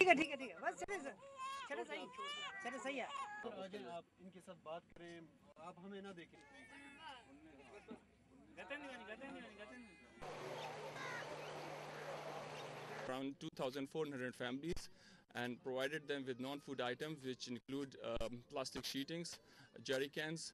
ठीक है बस चले सही है। आगे आप इनके साथ बात करें, आप हमें ना देखें। Around 2,400 families and provided them with non-food items which include plastic sheetings, jerry cans.